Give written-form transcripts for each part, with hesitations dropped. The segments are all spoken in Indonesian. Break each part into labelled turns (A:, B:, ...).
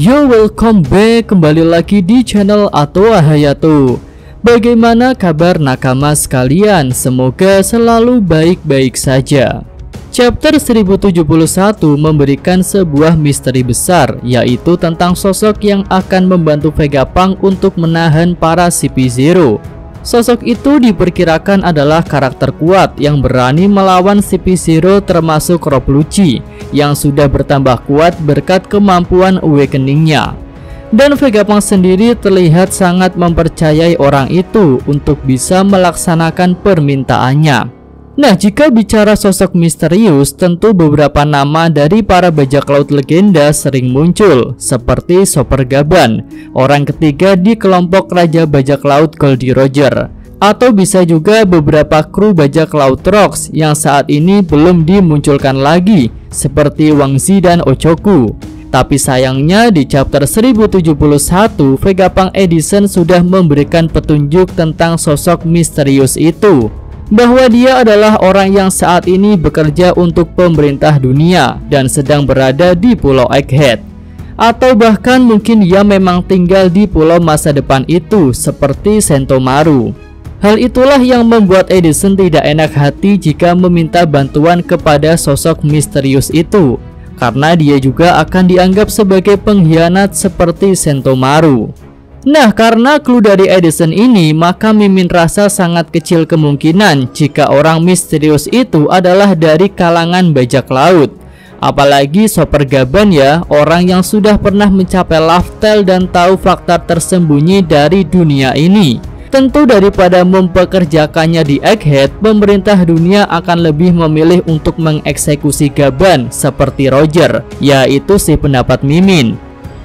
A: Yo, welcome back, kembali lagi di channel Atoa Hayato. Bagaimana kabar nakama sekalian? Semoga selalu baik-baik saja. Chapter 1071 memberikan sebuah misteri besar, yaitu tentang sosok yang akan membantu Vegapunk untuk menahan para CP0. Sosok itu diperkirakan adalah karakter kuat yang berani melawan CP0, termasuk Rob Lucci yang sudah bertambah kuat berkat kemampuan awakening-nya. Dan Vegapunk sendiri terlihat sangat mempercayai orang itu untuk bisa melaksanakan permintaannya. Nah, jika bicara sosok misterius, tentu beberapa nama dari para bajak laut legenda sering muncul, seperti Chopper Gaban, orang ketiga di kelompok Raja Bajak Laut Goldie Roger. Atau bisa juga beberapa kru bajak laut Rocks yang saat ini belum dimunculkan lagi, seperti Wang Zi dan Ochoku. Tapi sayangnya di chapter 1071, Vegapunk Edition sudah memberikan petunjuk tentang sosok misterius itu, bahwa dia adalah orang yang saat ini bekerja untuk pemerintah dunia dan sedang berada di Pulau Egghead. Atau bahkan mungkin dia memang tinggal di pulau masa depan itu, seperti Sentomaru. Hal itulah yang membuat Edison tidak enak hati jika meminta bantuan kepada sosok misterius itu, karena dia juga akan dianggap sebagai pengkhianat seperti Sentomaru. Nah, karena clue dari Edison ini, maka Mimin rasa sangat kecil kemungkinan jika orang misterius itu adalah dari kalangan bajak laut. Apalagi Chopper Gaban ya, orang yang sudah pernah mencapai Laftel dan tahu fakta tersembunyi dari dunia ini. Tentu daripada mempekerjakannya di Egghead, pemerintah dunia akan lebih memilih untuk mengeksekusi Gaban seperti Roger, yaitu si pendapat Mimin.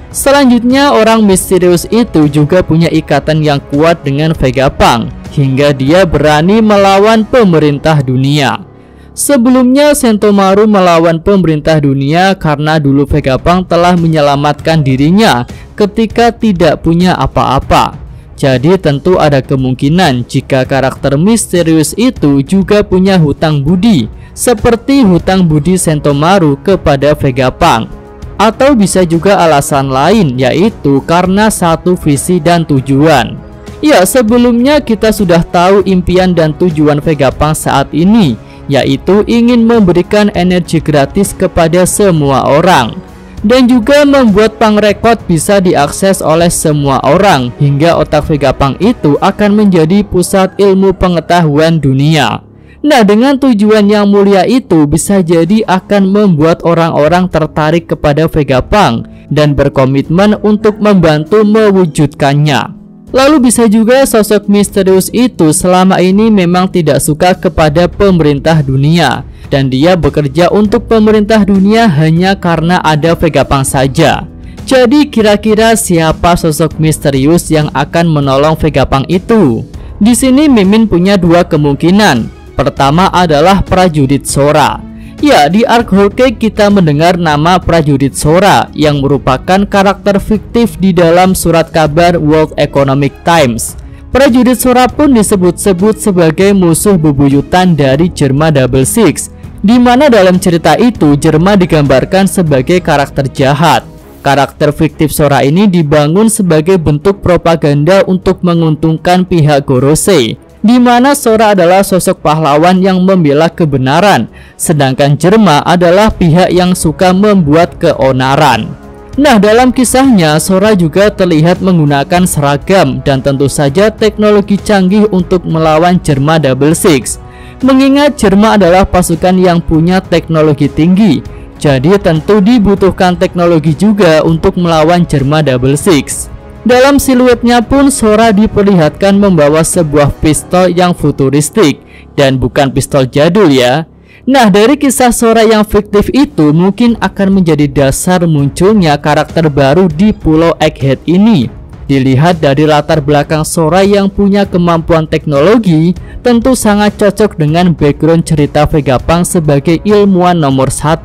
A: Selanjutnya, orang misterius itu juga punya ikatan yang kuat dengan Vegapunk, hingga dia berani melawan pemerintah dunia. Sebelumnya, Sentomaru melawan pemerintah dunia karena dulu Vegapunk telah menyelamatkan dirinya ketika tidak punya apa-apa. Jadi tentu ada kemungkinan jika karakter misterius itu juga punya hutang budi, seperti hutang budi Sentomaru kepada Vegapunk. Atau bisa juga alasan lain, yaitu karena satu visi dan tujuan. Ya, sebelumnya kita sudah tahu impian dan tujuan Vegapunk saat ini, yaitu ingin memberikan energi gratis kepada semua orang, dan juga membuat Punk Record bisa diakses oleh semua orang, hingga otak Vegapunk itu akan menjadi pusat ilmu pengetahuan dunia. Nah, dengan tujuan yang mulia itu bisa jadi akan membuat orang-orang tertarik kepada Vegapunk dan berkomitmen untuk membantu mewujudkannya. Lalu bisa juga sosok misterius itu selama ini memang tidak suka kepada pemerintah dunia, dan dia bekerja untuk pemerintah dunia hanya karena ada Vegapunk saja. Jadi kira-kira siapa sosok misterius yang akan menolong Vegapunk itu? Di sini Mimin punya dua kemungkinan. Pertama adalah prajurit Sora. Ya, di arc Whole Cake kita mendengar nama prajurit Sora yang merupakan karakter fiktif di dalam surat kabar World Economic Times. Prajurit Sora pun disebut-sebut sebagai musuh bebuyutan dari Germa Double Six, di mana dalam cerita itu Germa digambarkan sebagai karakter jahat. Karakter fiktif Sora ini dibangun sebagai bentuk propaganda untuk menguntungkan pihak Gorosei, di mana Sora adalah sosok pahlawan yang membela kebenaran, sedangkan Germa adalah pihak yang suka membuat keonaran. Nah, dalam kisahnya Sora juga terlihat menggunakan seragam dan tentu saja teknologi canggih untuk melawan Germa Double Six. Mengingat Germa adalah pasukan yang punya teknologi tinggi, jadi tentu dibutuhkan teknologi juga untuk melawan Germa Double Six. Dalam siluetnya pun Sora diperlihatkan membawa sebuah pistol yang futuristik dan bukan pistol jadul ya. Nah, dari kisah Sora yang fiktif itu mungkin akan menjadi dasar munculnya karakter baru di Pulau Egghead ini. Dilihat dari latar belakang Sora yang punya kemampuan teknologi, tentu sangat cocok dengan background cerita Vegapunk sebagai ilmuwan nomor 1.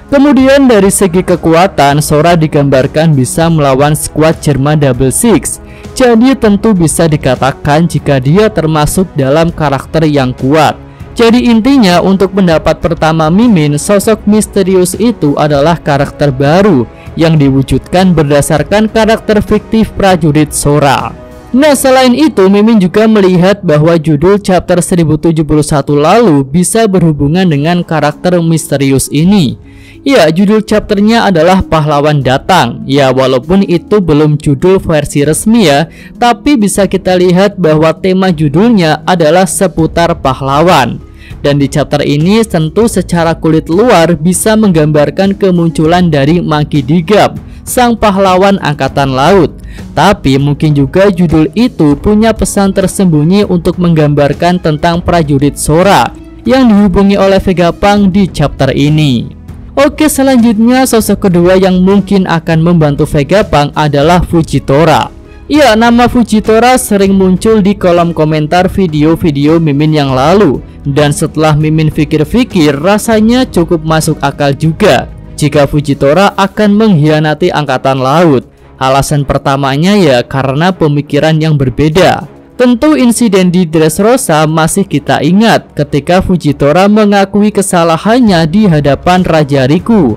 A: Kemudian dari segi kekuatan, Sora digambarkan bisa melawan skuad Germa Double Six. Jadi tentu bisa dikatakan jika dia termasuk dalam karakter yang kuat. Jadi intinya untuk pendapat pertama Mimin, sosok misterius itu adalah karakter baru yang diwujudkan berdasarkan karakter fiktif prajurit Sora. Nah, selain itu, Mimin juga melihat bahwa judul chapter 1071 lalu bisa berhubungan dengan karakter misterius ini. Ya, judul chapternya adalah Pahlawan Datang. Ya, walaupun itu belum judul versi resmi ya, tapi bisa kita lihat bahwa tema judulnya adalah seputar pahlawan. Dan di chapter ini tentu secara kulit luar bisa menggambarkan kemunculan dari Monkey D. Gap, sang pahlawan angkatan laut. Tapi mungkin juga judul itu punya pesan tersembunyi untuk menggambarkan tentang prajurit Sora yang dihubungi oleh Vegapunk di chapter ini. Oke, selanjutnya sosok kedua yang mungkin akan membantu Vegapunk adalah Fujitora. Ya, nama Fujitora sering muncul di kolom komentar video-video Mimin yang lalu. Dan setelah Mimin pikir-pikir, rasanya cukup masuk akal juga jika Fujitora akan mengkhianati angkatan laut. Alasan pertamanya ya karena pemikiran yang berbeda. Tentu insiden di Dressrosa masih kita ingat ketika Fujitora mengakui kesalahannya di hadapan Raja Riku.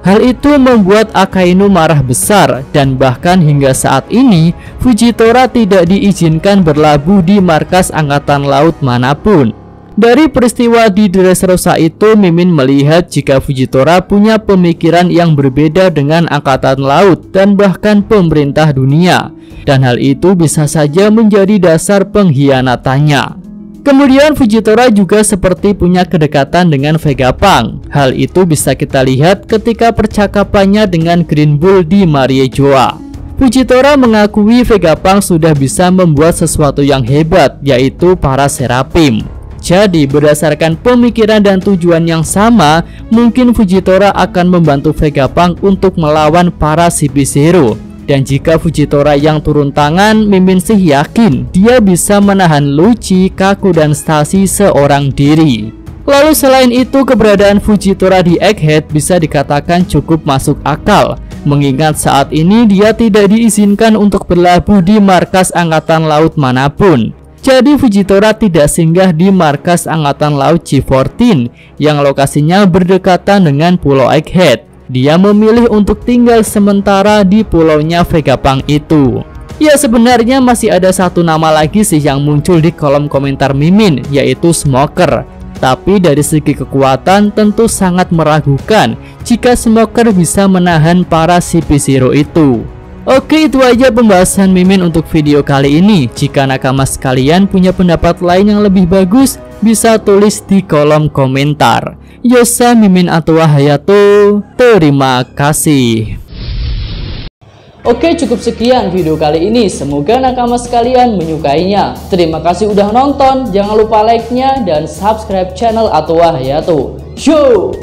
A: Hal itu membuat Akainu marah besar dan bahkan hingga saat ini Fujitora tidak diizinkan berlabuh di markas angkatan laut manapun. Dari peristiwa di Dressrosa itu, Mimin melihat jika Fujitora punya pemikiran yang berbeda dengan angkatan laut dan bahkan pemerintah dunia. Dan hal itu bisa saja menjadi dasar pengkhianatannya. Kemudian Fujitora juga seperti punya kedekatan dengan Vegapunk. Hal itu bisa kita lihat ketika percakapannya dengan Green Bull di Mariejoa. Fujitora mengakui Vegapunk sudah bisa membuat sesuatu yang hebat, yaitu para Seraphim. Jadi berdasarkan pemikiran dan tujuan yang sama, mungkin Fujitora akan membantu Vegapunk untuk melawan para CP0. Dan jika Fujitora yang turun tangan, Mimin sih yakin dia bisa menahan Lucci, Kaku, dan Stacy seorang diri. Lalu selain itu, keberadaan Fujitora di Egghead bisa dikatakan cukup masuk akal, mengingat saat ini dia tidak diizinkan untuk berlabuh di markas angkatan laut manapun. Jadi Fujitora tidak singgah di markas angkatan laut G14 yang lokasinya berdekatan dengan Pulau Egghead. Dia memilih untuk tinggal sementara di pulaunya Vegapunk itu. Ya, sebenarnya masih ada satu nama lagi sih yang muncul di kolom komentar Mimin, yaitu Smoker. Tapi dari segi kekuatan tentu sangat meragukan jika Smoker bisa menahan para CP0 itu. Oke, itu aja pembahasan Mimin untuk video kali ini. Jika nakama sekalian punya pendapat lain yang lebih bagus, bisa tulis di kolom komentar. Yosa Mimin Atua Hayato, terima kasih. Oke, cukup sekian video kali ini. Semoga nakama sekalian menyukainya. Terima kasih udah nonton. Jangan lupa like-nya dan subscribe channel Atua Hayato. Show!